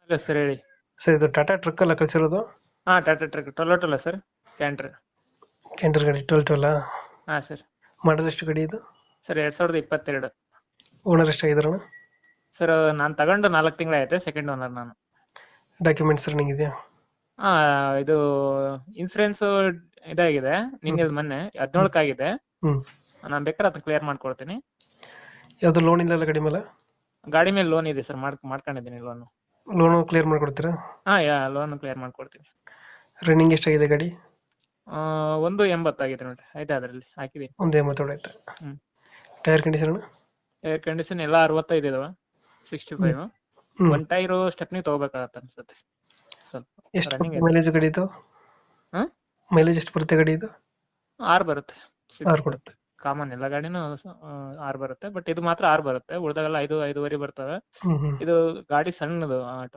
ಇಲ್ಲ ಸರ್ ಹೇಳಿ. ಸರ್ ಇದು ಟಾಟಾ ಟ್ರಕ್ ಅಲ್ಲ ಕಳಿಸಿರೋದು? ಹಾ ಟಾಟಾ ಟ್ರಕ್ ಟೊಲೋಟೋಲ ಸರ್, ಕ್ಯಾಂಟ್ರ್. ಕ್ಯಾಂಟರ್ ಗಾಡಿ 12 ಹಾ ಸರ್. ಮಾಡಲ್ ಎಷ್ಟು ಗಾಡಿ ಇದು? ಸರ್ 2022. ಓನರ್ ಎಷ್ಟಾಗಿದಾರಣ? ಸರ್ ನಾನು ತಗೊಂಡು 4 ತಿಂಗಳಾಯ್ತು, ಸೆಕೆಂಡ್ ಓನರ್ ನಾನು. ಡಾಕ್ಯುಮೆಂಟ್ಸ್ ರನ್ನಿಂಗ್ ಇದೆಯಾ? ಹಾ ಇದು ಇನ್ಸೂರೆನ್ಸ್ ಇದಾಗಿದೆ ನಿನ್ನೆ ಮೊನ್ನೆ 17 ಹ್ಮ್. ನಾನು ಬೇಕಾದ್ರೆ ಅದನ್ನ ಕ್ಲಿಯರ್ ಮಾಡ್ಕೊಡ್ತೀನಿ. ಯಾವ್ದು ಲೋನ್ ಇಲ್ಲ ಗಾಡಿ ಮೇಲೆ? ಗಾಡಿ ಮೇಲೆ ಲೋನ್ ಇದೆ ಸರ್, ಮಾಡ್ಕೊಂಡಿದ್ದೀನಿ ಲೋನ್. ಲೋನು ಕ್ಲಿಯರ್ ಮಾಡ್ಕೊಡ್ತೀರಾ? ಹಾ ಲೋನ್ ಕ್ಲಿಯರ್ ಮಾಡ್ಕೊಡ್ತೀನಿ. ರನ್ನಿಂಗ್ ಎಷ್ಟಾಗಿದೆ ಗಾಡಿ? 180 ಆಗಿದೆ ನೋಡ್ರಿ, ಆಯ್ತು ಅದ್ರಲ್ಲಿ ಹಾಕಿದೀನಿ. ಒಂದೇ ಮಾತಾಡೈತೆ. ಹ್ಮ್. Tyre condition? ಏರ್ ಕಂಡೀಷನ್ ಎಲ್ಲ 65 ಇದಾವ, 65. ಹ್ಮ್. ಒಂದ್ ಟೈರು ಸ್ಟೆಪ್ನಿ ತಗೋಬೇಕಾಗತ್ತ ಅನ್ಸುತ್ತೆ ಸ್ವಲ್ಪ. ಎಷ್ಟು ರನ್ನಿಂಗ್ ಮೈಲೇಜ್ ಗಾಡಿ ಇದು? ಹಾ ಮೈಲೇಜ್ ಎಷ್ಟು ಬರುತ್ತೆ ಗಾಡಿ ಇದು? 6 ಬರುತ್ತೆ. 6 6 ಕೊಡುತ್ತೆ. ಕಾಮನ್ ಎಲ್ಲ ಗಾಡಿನೂ 6 ಬರುತ್ತೆ, ಬಟ್ ಇದು ಮಾತ್ರ 6 ಬರುತ್ತೆ, ಉಳ್ದಾಗೆಲ್ಲ 5, 5.5 ಬರ್ತವೆ. ಹ್ಮ್ ಹ್ಮ್. ಇದು ಗಾಡಿ ಸಣ್ಣದು